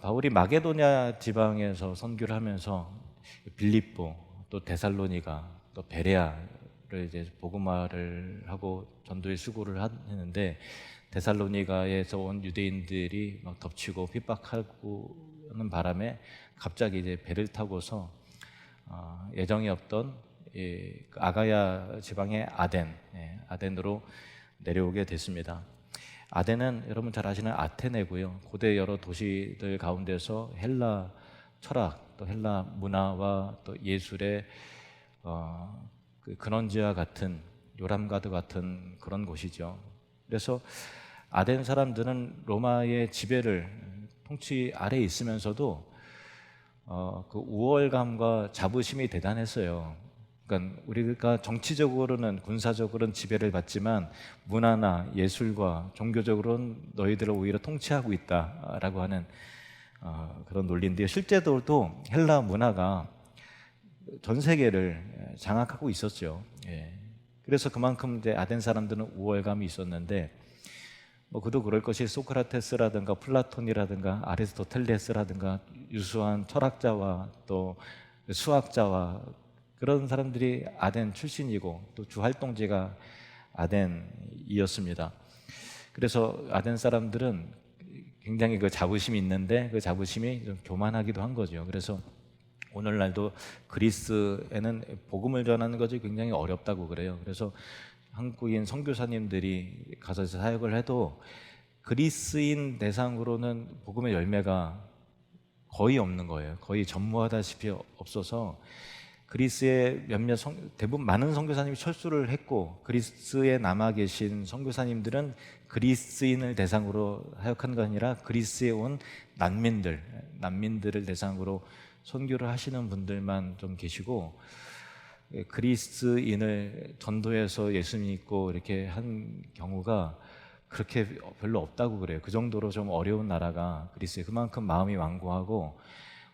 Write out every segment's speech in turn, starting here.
바울이 마게도냐 지방에서 선교를 하면서 빌립보, 또 데살로니가, 또 베레아를 이제 복음화를 하고 전도의 수고를 했는데, 데살로니가에서 온 유대인들이 막 덮치고 핍박하고 하는 바람에 갑자기 이제 배를 타고서 예정이 없던 그 아가야 지방의 아덴으로 내려오게 됐습니다. 아덴은 여러분 잘 아시는 아테네고요. 고대 여러 도시들 가운데서 헬라 철학, 또 헬라 문화와 또 예술의 그 근원지와 같은, 요람가드 같은 그런 곳이죠. 그래서 아덴 사람들은 로마의 지배를 통치 아래에 있으면서도 그 우월감과 자부심이 대단했어요. 그러니까 우리가 정치적으로는, 군사적으로는 지배를 받지만 문화나 예술과 종교적으로는 너희들을 오히려 통치하고 있다라고 하는 그런 논리인데요. 실제로도 헬라 문화가 전 세계를 장악하고 있었죠. 예. 그래서 그만큼 이제 아덴 사람들은 우월감이 있었는데, 그도 그럴 것이 소크라테스라든가 플라톤이라든가 아리스토텔레스라든가 유수한 철학자와 또 수학자와 그런 사람들이 아덴 출신이고 또 주 활동지가 아덴이었습니다. 그래서 아덴 사람들은 굉장히 그 자부심이 있는데 그 자부심이 좀 교만하기도 한 거죠. 그래서 오늘날도 그리스에는 복음을 전하는 것이 굉장히 어렵다고 그래요. 그래서 한국인 선교사님들이 가서 사역을 해도 그리스인 대상으로는 복음의 열매가 거의 없는 거예요. 거의 전무하다시피 없어서 그리스의 대부분 많은 선교사님이 철수를 했고, 그리스에 남아 계신 선교사님들은 그리스인을 대상으로 사역하는 게 아니라 그리스에 온 난민들을 대상으로 선교를 하시는 분들만 좀 계시고, 그리스인을 전도해서 예수 믿고 이렇게 한 경우가 그렇게 별로 없다고 그래요. 그 정도로 좀 어려운 나라가 그리스에, 그만큼 마음이 완고하고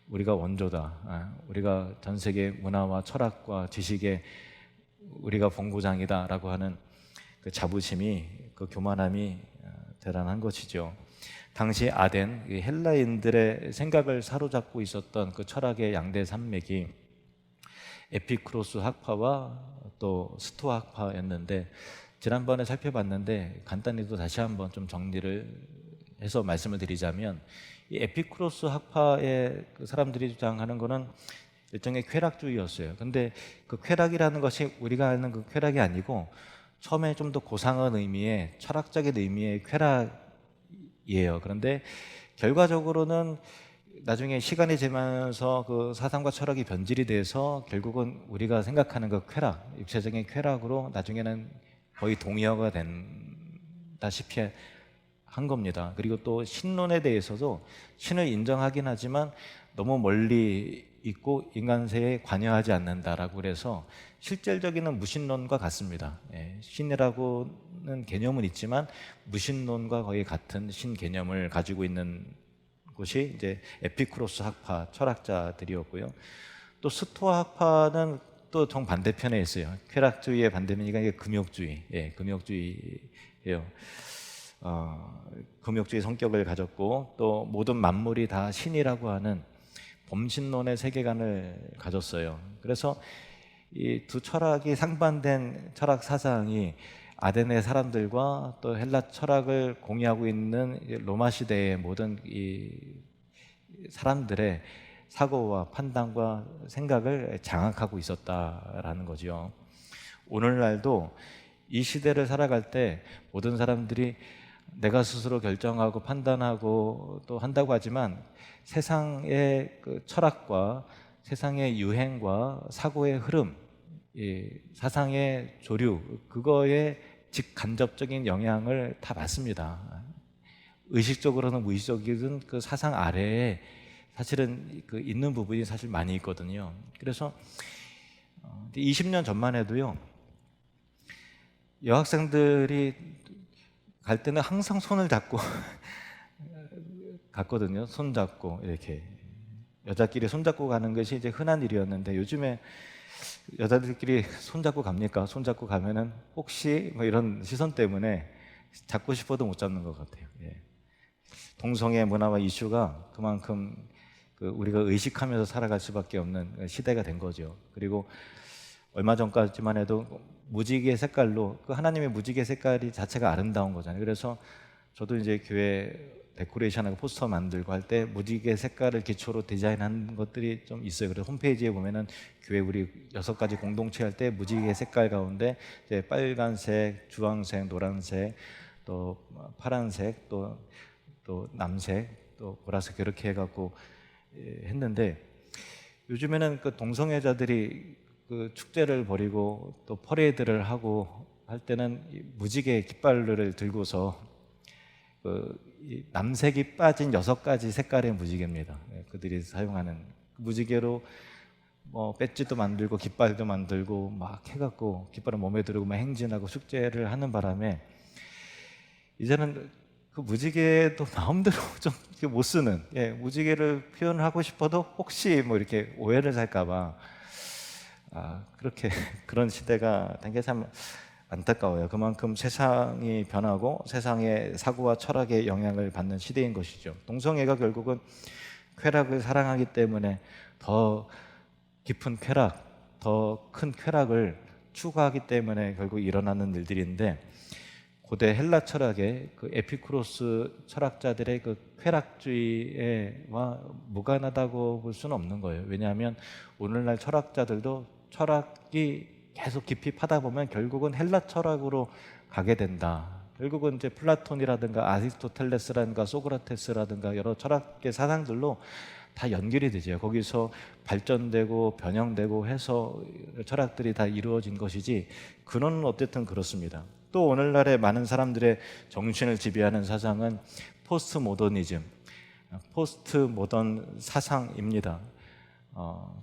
우리가 원조다, 우리가 전 세계 문화와 철학과 지식의 우리가 본고장이다라고 하는 그 자부심이, 그 교만함이 대단한 것이죠. 당시 아덴 헬라인들의 생각을 사로잡고 있었던 그 철학의 양대 산맥이 에피쿠로스 학파와 또 스토아 학파였는데, 지난번에 살펴봤는데 간단히 또 다시 한번 좀 정리를 해서 말씀을 드리자면, 이 에피쿠로스 학파의 그 사람들이 주장하는 것은 일종의 쾌락주의였어요. 근데 그 쾌락이라는 것이 우리가 아는 그 쾌락이 아니고 처음에 좀 더 고상한 의미의, 철학적인 의미의 쾌락이에요. 그런데 결과적으로는 나중에 시간이 지나면서 그 사상과 철학이 변질이 돼서 결국은 우리가 생각하는 그 쾌락, 육체적인 쾌락으로 나중에는 거의 동의어가 된다시피 한 겁니다. 그리고 또 신론에 대해서도 신을 인정하긴 하지만 너무 멀리 있고 인간세에 관여하지 않는다라고 그래서 실질적인 무신론과 같습니다. 신이라고는 개념은 있지만 무신론과 거의 같은 신 개념을 가지고 있는 곳이 이제 에피쿠로스 학파 철학자들이었고요. 또 스토아 학파는 또 정반대편에 있어요. 쾌락주의의 반대면이가 이게 금욕주의, 금욕주의예요. 금욕주의 성격을 가졌고 또 모든 만물이 다 신이라고 하는 범신론의 세계관을 가졌어요. 그래서 이 두 철학이 상반된 철학 사상이 아덴의 사람들과 또 헬라 철학을 공유하고 있는 로마 시대의 모든 이 사람들의 사고와 판단과 생각을 장악하고 있었다라는 거죠. 오늘날도 이 시대를 살아갈 때 모든 사람들이 내가 스스로 결정하고 판단하고 또 한다고 하지만 세상의 그 철학과 세상의 유행과 사고의 흐름, 사상의 조류, 그거에 직간접적인 영향을 다 받습니다. 의식적으로는 무의식적이든 그 사상 아래에 사실은 그 있는 부분이 사실 많이 있거든요. 그래서 20년 전만 해도요, 여학생들이 갈 때는 항상 손을 잡고 갔거든요. 손 잡고 이렇게 여자끼리 손 잡고 가는 것이 이제 흔한 일이었는데, 요즘에 여자들끼리 손 잡고 갑니까? 손 잡고 가면은 혹시 뭐 이런 시선 때문에 잡고 싶어도 못 잡는 것 같아요. 동성애 문화와 이슈가 그만큼 우리가 의식하면서 살아갈 수밖에 없는 시대가 된 거죠. 그리고 얼마 전까지만 해도 무지개 색깔로 하나님의 무지개 색깔이 자체가 아름다운 거잖아요. 그래서 저도 이제 교회 데코레이션하고 포스터 만들고 할 때 무지개 색깔을 기초로 디자인한 것들이 좀 있어요. 그래서 홈페이지에 보면은 교회 우리 6가지 공동체 할 때 무지개 색깔 가운데 이제 빨간색, 주황색, 노란색, 또 파란색, 또 남색, 또 보라색 이렇게 해갖고 했는데, 요즘에는 동성애자들이 축제를 벌이고 또 퍼레이드를 하고 할 때는 무지개 깃발을 들고서 이 남색이 빠진 6가지 색깔의 무지개입니다. 그들이 사용하는 무지개로 뭐 배지도 만들고 깃발도 만들고 막 해갖고 깃발을 몸에 두르고 막 행진하고 축제를 하는 바람에 이제는 그 무지개도 마음대로 좀 못 쓰는, 무지개를 표현을 하고 싶어도 혹시 뭐 이렇게 오해를 살까봐 그렇게 그런 시대가 된 게 참 안타까워요. 그만큼 세상이 변하고 세상의 사고와 철학의 영향을 받는 시대인 것이죠. 동성애가 결국은 쾌락을 사랑하기 때문에 더 깊은 쾌락, 더 큰 쾌락을 추구하기 때문에 결국 일어나는 일들인데, 고대 헬라 철학의 에피쿠로스 철학자들의 쾌락주의와 무관하다고 볼 수는 없는 거예요. 왜냐하면 오늘날 철학자들도 철학이 계속 깊이 파다 보면 결국은 헬라 철학으로 가게 된다. 결국은 이제 플라톤이라든가 아리스토텔레스라든가 소크라테스라든가 여러 철학계 사상들로 다 연결이 되죠. 거기서 발전되고 변형되고 해서 철학들이 다 이루어진 것이지, 근원은 어쨌든 그렇습니다. 또 오늘날의 많은 사람들의 정신을 지배하는 사상은 포스트 모더니즘, 포스트 모던 사상입니다.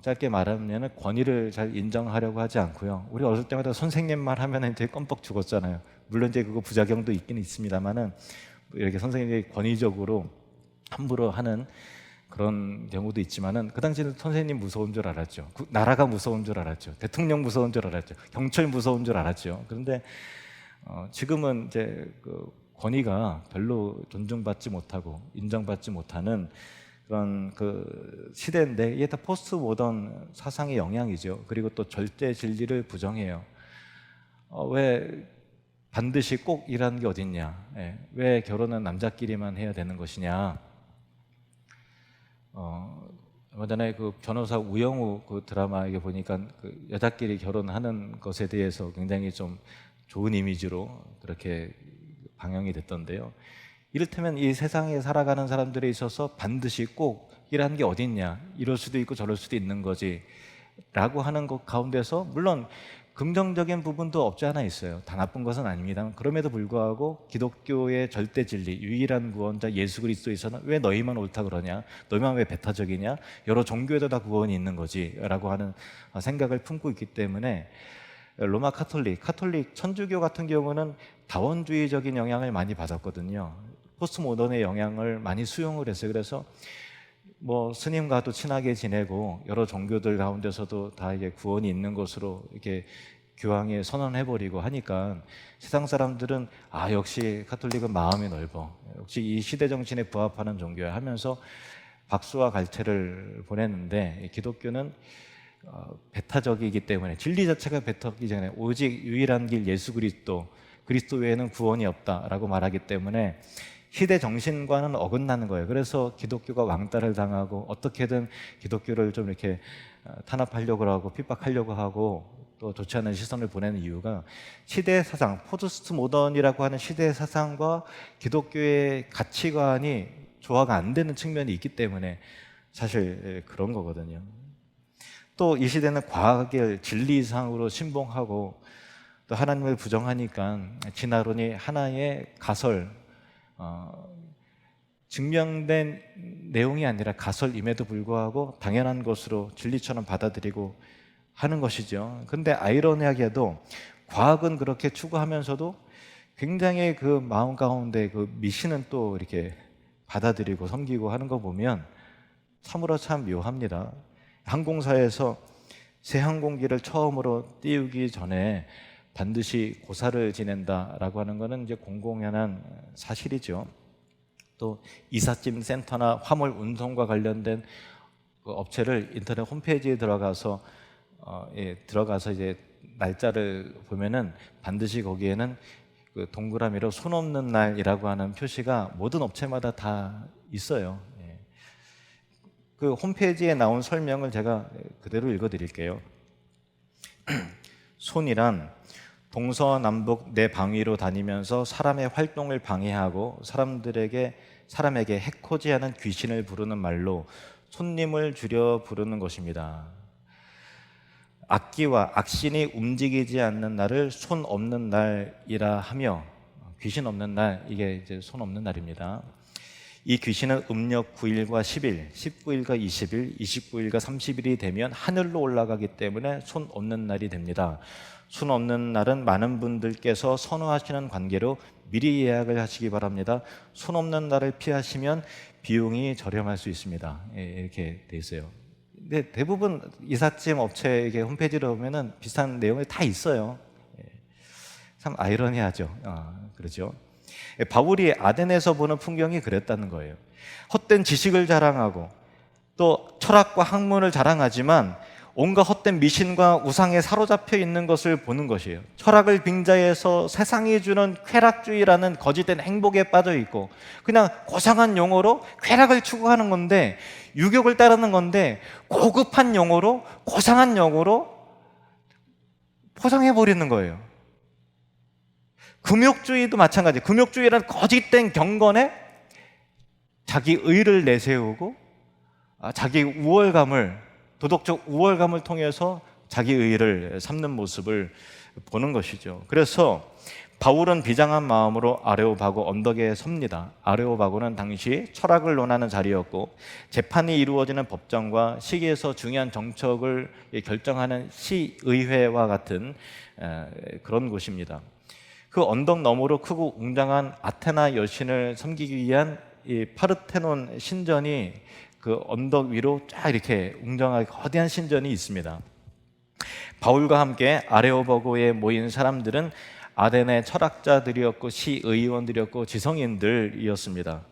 짧게 말하면 권위를 잘 인정하려고 하지 않고요. 우리 어릴 때마다 선생님 말 하면 이제 껌뻑 죽었잖아요. 물론 이제 그거 부작용도 있긴 있습니다만은 이렇게 선생님이 권위적으로 함부로 하는 그런 경우도 있지만은, 그 당시에는 선생님 무서운 줄 알았죠. 나라가 무서운 줄 알았죠. 대통령 무서운 줄 알았죠. 경찰 무서운 줄 알았죠. 그런데 지금은 이제 권위가 별로 존중받지 못하고 인정받지 못하는 그런 시대인데, 이게 다 포스트 모던 사상의 영향이죠. 그리고 또 절대 진리를 부정해요. 왜 반드시 꼭 이라는 게 어딨냐? 왜 결혼은 남자끼리만 해야 되는 것이냐? 얼마 전에 변호사 우영우 드라마에 보니까 여자끼리 결혼하는 것에 대해서 굉장히 좀 좋은 이미지로 그렇게 방영이 됐던데요. 이를테면 이 세상에 살아가는 사람들에 있어서 반드시 꼭 이라는 게 어딨냐, 이럴 수도 있고 저럴 수도 있는 거지 라고 하는 것 가운데서 물론 긍정적인 부분도 없지 않아 있어요. 다 나쁜 것은 아닙니다. 그럼에도 불구하고 기독교의 절대 진리, 유일한 구원자 예수 그리스도에서는 왜 너희만 옳다 그러냐, 너희만 왜 배타적이냐, 여러 종교에도 다 구원이 있는 거지 라고 하는 생각을 품고 있기 때문에, 로마 카톨릭 천주교 같은 경우는 다원주의적인 영향을 많이 받았거든요. 포스트 모던의 영향을 많이 수용을 했어요. 그래서 뭐 스님과도 친하게 지내고 여러 종교들 가운데서도 다 이게 구원이 있는 것으로 이렇게 교황에 선언해버리고 하니까 세상 사람들은 역시 카톨릭은 마음이 넓어, 역시 이 시대 정신에 부합하는 종교야 하면서 박수와 갈채를 보냈는데, 기독교는 배타적이기 때문에, 진리 자체가 배타적이기 전에 오직 유일한 길 예수 그리스도 외에는 구원이 없다라고 말하기 때문에 시대 정신과는 어긋나는 거예요. 그래서 기독교가 왕따를 당하고 어떻게든 기독교를 좀 이렇게 탄압하려고 하고 핍박하려고 하고 또 좋지 않은 시선을 보내는 이유가, 시대 사상, 포스트 모던이라고 하는 시대 사상과 기독교의 가치관이 조화가 안 되는 측면이 있기 때문에 사실 그런 거거든요. 또 이 시대는 과학을 진리상으로 신봉하고 또 하나님을 부정하니까 진화론이 하나의 가설, 증명된 내용이 아니라 가설임에도 불구하고 당연한 것으로 진리처럼 받아들이고 하는 것이죠. 근데 아이러니하게도 과학은 그렇게 추구하면서도 굉장히 마음 가운데 미신은 또 이렇게 받아들이고 섬기고 하는 거 보면 참으로 참 묘합니다. 항공사에서 새 항공기를 처음으로 띄우기 전에 반드시 고사를 지낸다라고 하는 것은 이제 공공연한 사실이죠. 또 이삿짐 센터나 화물 운송과 관련된 그 업체를 인터넷 홈페이지에 들어가서 들어가서 이제 날짜를 보면은 반드시 거기에는 그 동그라미로 손 없는 날이라고 하는 표시가 모든 업체마다 다 있어요. 예. 그 홈페이지에 나온 설명을 제가 그대로 읽어드릴게요. 손이란 동서남북 네 방위로 다니면서 사람의 활동을 방해하고 사람에게 해코지하는 귀신을 부르는 말로 손님을 줄여 부르는 것입니다. 악기와 악신이 움직이지 않는 날을 손 없는 날이라 하며, 귀신 없는 날, 이게 이제 손 없는 날입니다. 이 귀신은 음력 9일과 10일, 19일과 20일, 29일과 30일이 되면 하늘로 올라가기 때문에 손 없는 날이 됩니다. 손 없는 날은 많은 분들께서 선호하시는 관계로 미리 예약을 하시기 바랍니다. 손 없는 날을 피하시면 비용이 저렴할 수 있습니다. 이렇게 돼 있어요. 근데 대부분 이삿짐 업체에게 홈페이지를 보면은 비슷한 내용이 다 있어요. 참 아이러니하죠. 그렇죠. 바울이 아덴에서 보는 풍경이 그랬다는 거예요. 헛된 지식을 자랑하고 또 철학과 학문을 자랑하지만 온갖 헛된 미신과 우상에 사로잡혀 있는 것을 보는 것이에요. 철학을 빙자해서 세상이 주는 쾌락주의라는 거짓된 행복에 빠져 있고 그냥 고상한 용어로 쾌락을 추구하는 건데, 유격을 따르는 건데 고급한 용어로, 고상한 용어로 포장해 버리는 거예요. 금욕주의도 마찬가지예요. 금욕주의란 거짓된 경건에 자기 의를 내세우고 자기 우월감을, 도덕적 우월감을 통해서 자기 의를 삼는 모습을 보는 것이죠. 그래서 바울은 비장한 마음으로 아레오바고 언덕에 섭니다. 아레오바고는 당시 철학을 논하는 자리였고 재판이 이루어지는 법정과 시기에서 중요한 정책을 결정하는 시의회와 같은 그런 곳입니다. 그 언덕 너머로 크고 웅장한 아테나 여신을 섬기기 위한 이 파르테논 신전이 그 언덕 위로 쫙 이렇게 웅장하게 거대한 신전이 있습니다. 바울과 함께 아레오바고에 모인 사람들은 아덴의 철학자들이었고 시의원들이었고 지성인들이었습니다.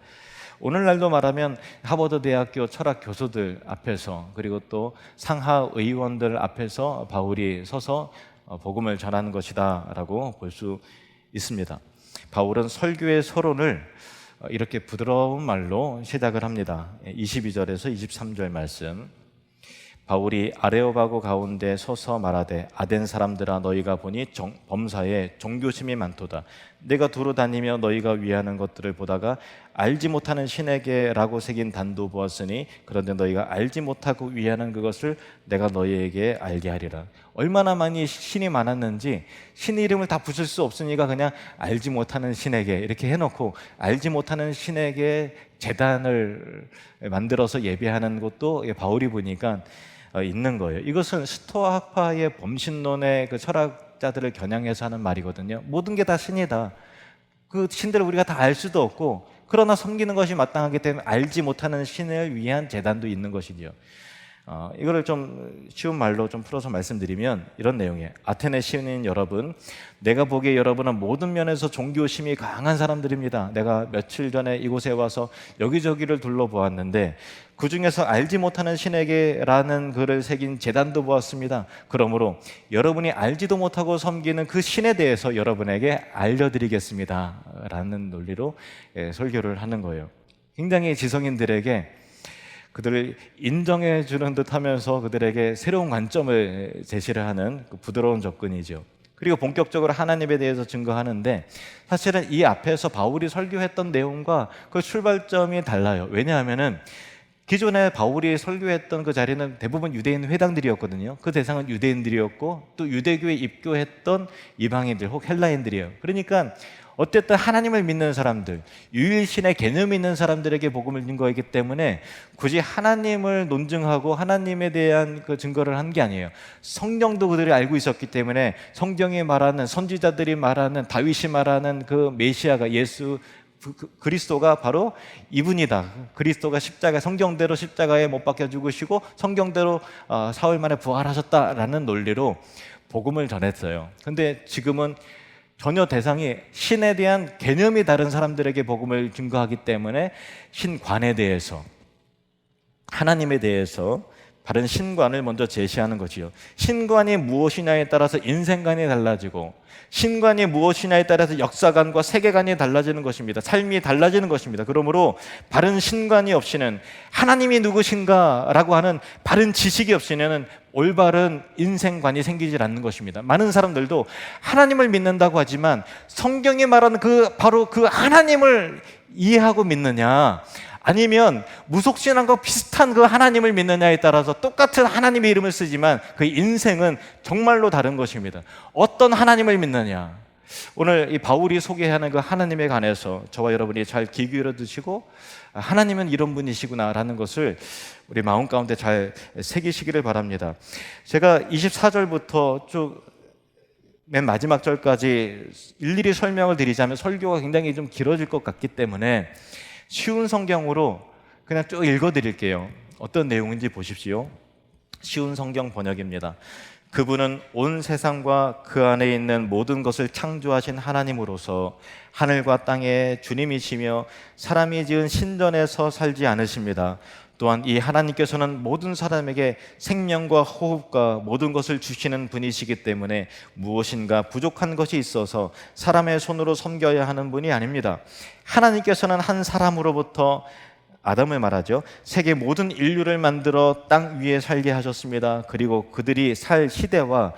오늘날도 말하면 하버드 대학교 철학 교수들 앞에서, 그리고 또 상하 의원들 앞에서 바울이 서서 복음을 전하는 것이다라고 볼 수 있습니다. 바울은 설교의 서론을 이렇게 부드러운 말로 시작을 합니다. 22절에서 23절 말씀. 바울이 아레오바고 가운데 서서 말하되 아덴 사람들아, 너희가 보니 범사에 종교심이 많도다. 내가 두루 다니며 너희가 위하는 것들을 보다가 알지 못하는 신에게라고 새긴 단도 보았으니 그런데 너희가 알지 못하고 위하는 그것을 내가 너희에게 알게 하리라. 얼마나 많이 신이 많았는지 신 이름을 다 붙일 수 없으니까 그냥 알지 못하는 신에게 이렇게 해놓고, 알지 못하는 신에게 제단을 만들어서 예배하는 것도 바울이 보니까 있는 거예요. 이것은 스토아 학파의 범신론의 그 철학자들을 겨냥해서 하는 말이거든요. 모든 게 다 신이다. 그 신들을 우리가 다 알 수도 없고, 그러나 섬기는 것이 마땅하기 때문에 알지 못하는 신을 위한 제단도 있는 것이죠. 이거를 좀 쉬운 말로 좀 풀어서 말씀드리면 이런 내용이에요. 아테네 시민 여러분, 내가 보기에 여러분은 모든 면에서 종교심이 강한 사람들입니다. 내가 며칠 전에 이곳에 와서 여기저기를 둘러보았는데 그 중에서 알지 못하는 신에게라는 글을 새긴 제단도 보았습니다. 그러므로 여러분이 알지도 못하고 섬기는 그 신에 대해서 여러분에게 알려드리겠습니다 라는 논리로 설교를 하는 거예요. 굉장히 지성인들에게 그들을 인정해 주는 듯 하면서 그들에게 새로운 관점을 제시를 하는 그 부드러운 접근이죠. 그리고 본격적으로 하나님에 대해서 증거하는데, 사실은 이 앞에서 바울이 설교했던 내용과 그 출발점이 달라요. 왜냐하면은 기존에 바울이 설교했던 그 자리는 대부분 유대인 회당들이었거든요. 그 대상은 유대인들이었고 또 유대교에 입교했던 이방인들 혹 헬라인들이에요. 그러니까 어쨌든 하나님을 믿는 사람들, 유일신의 개념이 있는 사람들에게 복음을 준 거이기 때문에 굳이 하나님을 논증하고 하나님에 대한 그 증거를 한 게 아니에요. 성경도 그들이 알고 있었기 때문에 성경이 말하는, 선지자들이 말하는, 다윗이 말하는 그 메시아가, 예수 그리스도가 바로 이분이다. 그리스도가 성경대로 십자가에 못 박혀 죽으시고 성경대로 사흘 만에 부활하셨다라는 논리로 복음을 전했어요. 근데 지금은 전혀 대상이 신에 대한 개념이 다른 사람들에게 복음을 증거하기 때문에 신관에 대해서, 하나님에 대해서 바른 신관을 먼저 제시하는 것이요. 신관이 무엇이냐에 따라서 인생관이 달라지고, 신관이 무엇이냐에 따라서 역사관과 세계관이 달라지는 것입니다. 삶이 달라지는 것입니다. 그러므로 바른 신관이 없이는, 하나님이 누구신가라고 하는 바른 지식이 없이는 올바른 인생관이 생기질 않는 것입니다. 많은 사람들도 하나님을 믿는다고 하지만 성경이 말하는 바로 그 하나님을 이해하고 믿느냐, 아니면 무속신앙과 비슷한 그 하나님을 믿느냐에 따라서 똑같은 하나님의 이름을 쓰지만 그 인생은 정말로 다른 것입니다. 어떤 하나님을 믿느냐, 오늘 이 바울이 소개하는 그 하나님에 관해서 저와 여러분이 잘 귀 기울여 드시고, 하나님은 이런 분이시구나 라는 것을 우리 마음 가운데 잘 새기시기를 바랍니다. 제가 24절부터 쭉 맨 마지막 절까지 일일이 설명을 드리자면 설교가 굉장히 좀 길어질 것 같기 때문에 쉬운 성경으로 그냥 쭉 읽어드릴게요. 어떤 내용인지 보십시오. 쉬운 성경 번역입니다. 그분은 온 세상과 그 안에 있는 모든 것을 창조하신 하나님으로서 하늘과 땅의 주님이시며 사람이 지은 신전에서 살지 않으십니다. 또한 이 하나님께서는 모든 사람에게 생명과 호흡과 모든 것을 주시는 분이시기 때문에 무엇인가 부족한 것이 있어서 사람의 손으로 섬겨야 하는 분이 아닙니다. 하나님께서는 한 사람으로부터, 아담을 말하죠, 세계 모든 인류를 만들어 땅 위에 살게 하셨습니다. 그리고 그들이 살 시대와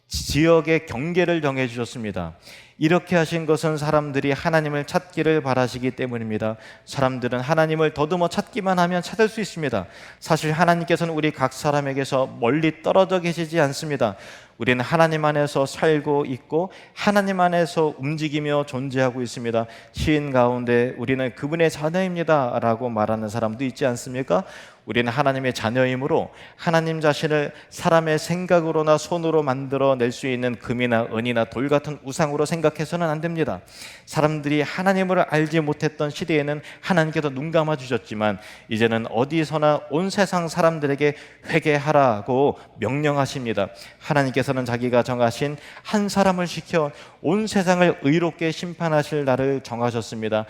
지역의 경계를 정해 주셨습니다. 이렇게 하신 것은 사람들이 하나님을 찾기를 바라시기 때문입니다. 사람들은 하나님을 더듬어 찾기만 하면 찾을 수 있습니다. 사실 하나님께서는 우리 각 사람에게서 멀리 떨어져 계시지 않습니다. 우리는 하나님 안에서 살고 있고 하나님 안에서 움직이며 존재하고 있습니다. 시인 가운데 우리는 그분의 자녀입니다 라고 말하는 사람도 있지 않습니까? 우리는 하나님의 자녀이므로 하나님 자신을 사람의 생각으로나 손으로 만들어낼 수 있는 금이나 은이나 돌 같은 우상으로 생각해서는 안 됩니다. 사람들이 하나님을 알지 못했던 시대에는 하나님께서 눈 감아주셨지만 이제는 어디서나 온 세상 사람들에게 회개하라고 명령하십니다. 하나님께서는 자기가 정하신 한 사람을 시켜 온 세상을 의롭게 심판하실 날을 정하셨습니다.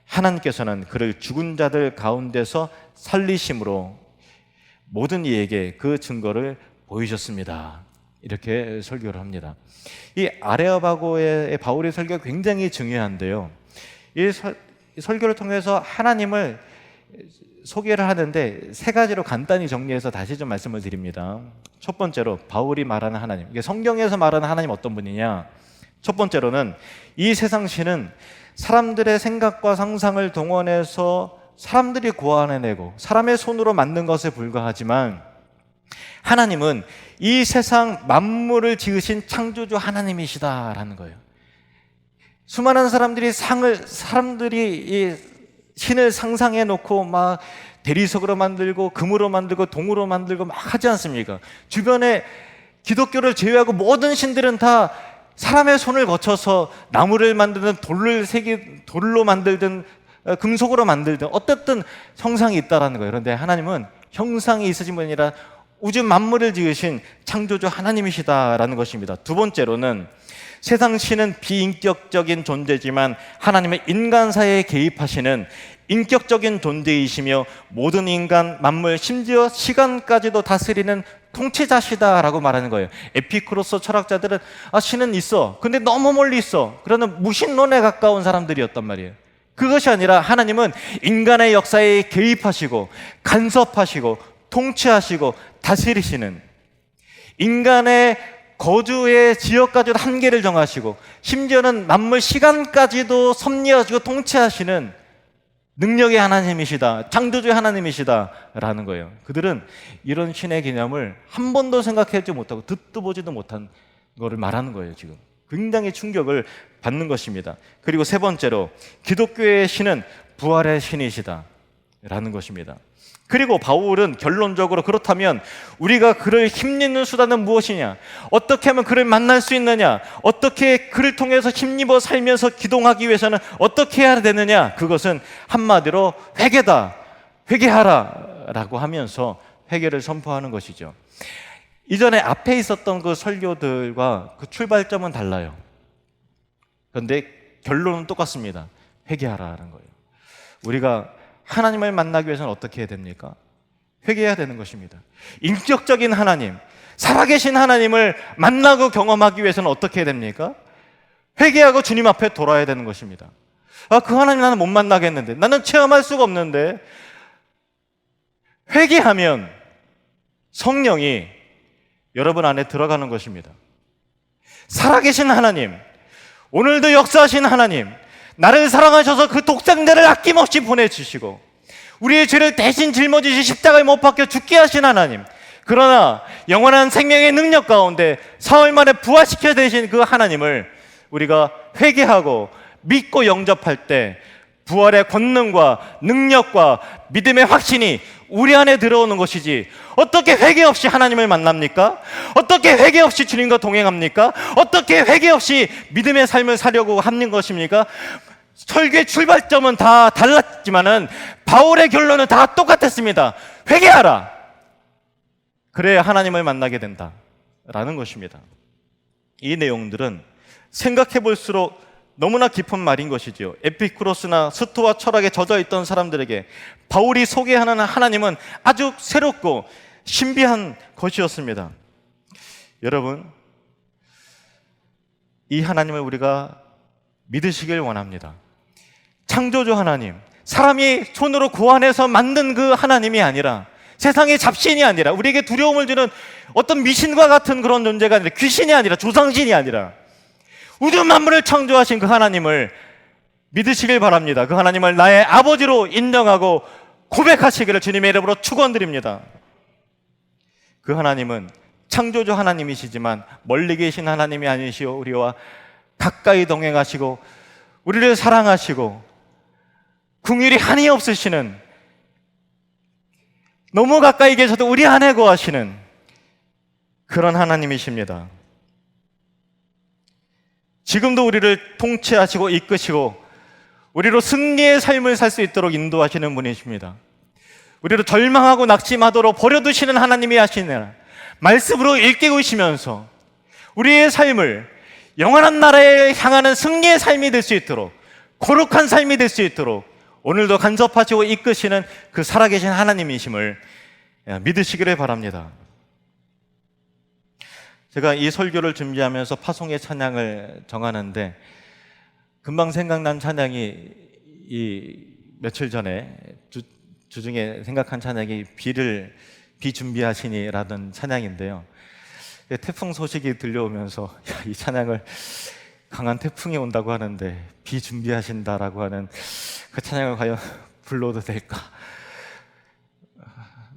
하나님께서는 그를 죽은 자들 가운데서 살리심으로 모든 이에게 그 증거를 보이셨습니다. 이렇게 설교를 합니다. 이 아레오바고의 바울의 설교가 굉장히 중요한데요. 이 설교를 통해서 하나님을 소개를 하는데 세 가지로 간단히 정리해서 다시 좀 말씀을 드립니다. 첫 번째로 바울이 말하는 하나님, 이게 성경에서 말하는 하나님 어떤 분이냐? 첫 번째로는 이 세상 신은 사람들의 생각과 상상을 동원해서 사람들이 고안해내고 사람의 손으로 만든 것에 불과하지만 하나님은 이 세상 만물을 지으신 창조주 하나님이시다라는 거예요. 수많은 사람들이 이 신을 상상해 놓고 막 대리석으로 만들고 금으로 만들고 동으로 만들고 막 하지 않습니까? 주변에 기독교를 제외하고 모든 신들은 다 사람의 손을 거쳐서 나무를 만들든 돌로 만들든 금속으로 만들든 어쨌든 형상이 있다라는 거예요. 그런데 하나님은 형상이 있으신 분이 아니라 우주 만물을 지으신 창조주 하나님이시다라는 것입니다. 두 번째로는 세상 신은 비인격적인 존재지만 하나님은 인간 사회에 개입하시는 인격적인 존재이시며 모든 인간, 만물, 심지어 시간까지도 다스리는 통치자시다라고 말하는 거예요. 에피쿠로스 철학자들은 신은 있어, 근데 너무 멀리 있어, 그러는 무신론에 가까운 사람들이었단 말이에요. 그것이 아니라 하나님은 인간의 역사에 개입하시고 간섭하시고 통치하시고 다스리시는, 인간의 거주의 지역까지도 한계를 정하시고 심지어는 만물 시간까지도 섭리하시고 통치하시는 능력의 하나님이시다, 창조주의 하나님이시다 라는 거예요. 그들은 이런 신의 개념을 한 번도 생각하지 못하고 듣도 보지도 못한 거를 말하는 거예요. 지금 굉장히 충격을 받는 것입니다. 그리고 세 번째로 기독교의 신은 부활의 신이시다 라는 것입니다. 그리고 바울은 결론적으로 그렇다면 우리가 그를 힘입는 수단은 무엇이냐, 어떻게 하면 그를 만날 수 있느냐, 어떻게 그를 통해서 힘입어 살면서 기동하기 위해서는 어떻게 해야 되느냐, 그것은 한마디로 회개다, 회개하라 라고 하면서 회개를 선포하는 것이죠. 이전에 앞에 있었던 그 설교들과 그 출발점은 달라요. 그런데 결론은 똑같습니다. 회개하라는 거예요. 우리가 하나님을 만나기 위해서는 어떻게 해야 됩니까? 회개해야 되는 것입니다. 인격적인 하나님, 살아계신 하나님을 만나고 경험하기 위해서는 어떻게 해야 됩니까? 회개하고 주님 앞에 돌아야 되는 것입니다. 그 하나님 나는 못 만나겠는데, 나는 체험할 수가 없는데. 회개하면 성령이 여러분 안에 들어가는 것입니다. 살아계신 하나님, 오늘도 역사하신 하나님, 나를 사랑하셔서 그 독생자를 아낌없이 보내주시고 우리의 죄를 대신 짊어지시 십자가에 못 박혀 죽게 하신 하나님, 그러나 영원한 생명의 능력 가운데 사흘 만에 부활시켜 되신 그 하나님을 우리가 회개하고 믿고 영접할 때 부활의 권능과 능력과 믿음의 확신이 우리 안에 들어오는 것이지, 어떻게 회개 없이 하나님을 만납니까? 어떻게 회개 없이 주님과 동행합니까? 어떻게 회개 없이 믿음의 삶을 살려고 하는 것입니까? 설교의 출발점은 다 달랐지만은 바울의 결론은 다 똑같았습니다. 회개하라. 그래야 하나님을 만나게 된다라는 것입니다. 이 내용들은 생각해 볼수록 너무나 깊은 말인 것이지요. 에피쿠로스나 스토아 철학에 젖어 있던 사람들에게 바울이 소개하는 하나님은 아주 새롭고 신비한 것이었습니다. 여러분, 이 하나님을 우리가 믿으시길 원합니다. 창조주 하나님, 사람이 손으로 고안해서 만든 그 하나님이 아니라, 세상의 잡신이 아니라, 우리에게 두려움을 주는 어떤 미신과 같은 그런 존재가 아니라, 귀신이 아니라, 조상신이 아니라 우주 만물을 창조하신 그 하나님을 믿으시길 바랍니다. 그 하나님을 나의 아버지로 인정하고 고백하시기를 주님의 이름으로 축원드립니다. 그 하나님은 창조주 하나님이시지만 멀리 계신 하나님이 아니시오, 우리와 가까이 동행하시고 우리를 사랑하시고 긍휼이 한이 없으시는, 너무 가까이 계셔도 우리 안에 거하시는 그런 하나님이십니다. 지금도 우리를 통치하시고 이끄시고 우리로 승리의 삶을 살 수 있도록 인도하시는 분이십니다. 우리로 절망하고 낙심하도록 버려두시는 하나님이 하시느라 말씀으로 일깨우시면서 우리의 삶을 영원한 나라에 향하는 승리의 삶이 될 수 있도록, 거룩한 삶이 될 수 있도록 오늘도 간섭하시고 이끄시는 그 살아계신 하나님이심을 믿으시기를 바랍니다. 제가 이 설교를 준비하면서 파송의 찬양을 정하는데 금방 생각난 찬양이 이 며칠 전에 주중에 생각한 찬양이 비 준비하시니라던 찬양인데요. 태풍 소식이 들려오면서 이 찬양을 강한 태풍이 온다고 하는데 비 준비하신다라고 하는 그 찬양을 과연 불러도 될까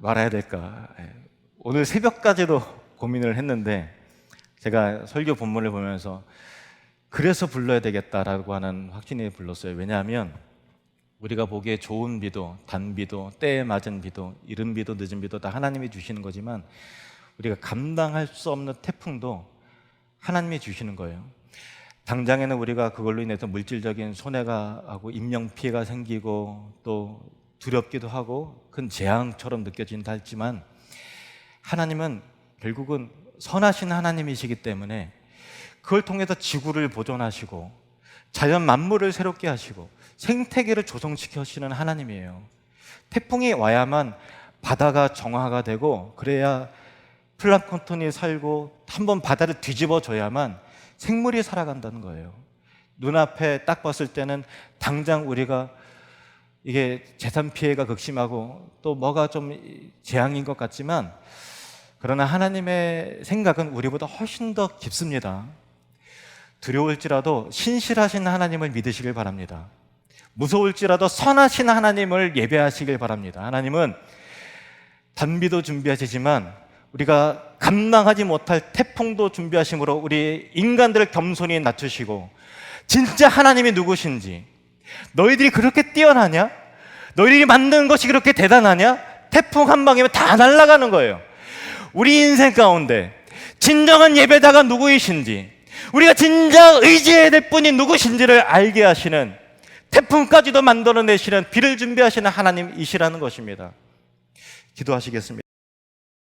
말아야 될까, 오늘 새벽까지도 고민을 했는데 제가 설교 본문을 보면서 그래서 불러야 되겠다라고 하는 확신이 불렀어요. 왜냐하면 우리가 보기에 좋은 비도, 단비도, 때에 맞은 비도, 이른 비도, 늦은 비도 다 하나님이 주시는 거지만 우리가 감당할 수 없는 태풍도 하나님이 주시는 거예요. 당장에는 우리가 그걸로 인해서 물질적인 손해가 하고 인명피해가 생기고 또 두렵기도 하고 큰 재앙처럼 느껴진다 했지만 하나님은 결국은 선하신 하나님이시기 때문에 그걸 통해서 지구를 보존하시고 자연 만물을 새롭게 하시고 생태계를 조성시켜 주시는 하나님이에요. 태풍이 와야만 바다가 정화가 되고 그래야 플랑크톤이 살고 한번 바다를 뒤집어 줘야만 생물이 살아간다는 거예요. 눈앞에 딱 봤을 때는 당장 우리가 이게 재산 피해가 극심하고 또 뭐가 좀 재앙인 것 같지만 그러나 하나님의 생각은 우리보다 훨씬 더 깊습니다. 두려울지라도 신실하신 하나님을 믿으시길 바랍니다. 무서울지라도 선하신 하나님을 예배하시길 바랍니다. 하나님은 단비도 준비하시지만 우리가 감당하지 못할 태풍도 준비하심으로 우리 인간들을 겸손히 낮추시고 진짜 하나님이 누구신지, 너희들이 그렇게 뛰어나냐? 너희들이 만든 것이 그렇게 대단하냐? 태풍 한 방이면 다 날아가는 거예요. 우리 인생 가운데 진정한 예배자가 누구이신지, 우리가 진짜 의지해야 될 분이 누구신지를 알게 하시는, 태풍까지도 만들어내시는, 비를 준비하시는 하나님이시라는 것입니다. 기도하시겠습니다.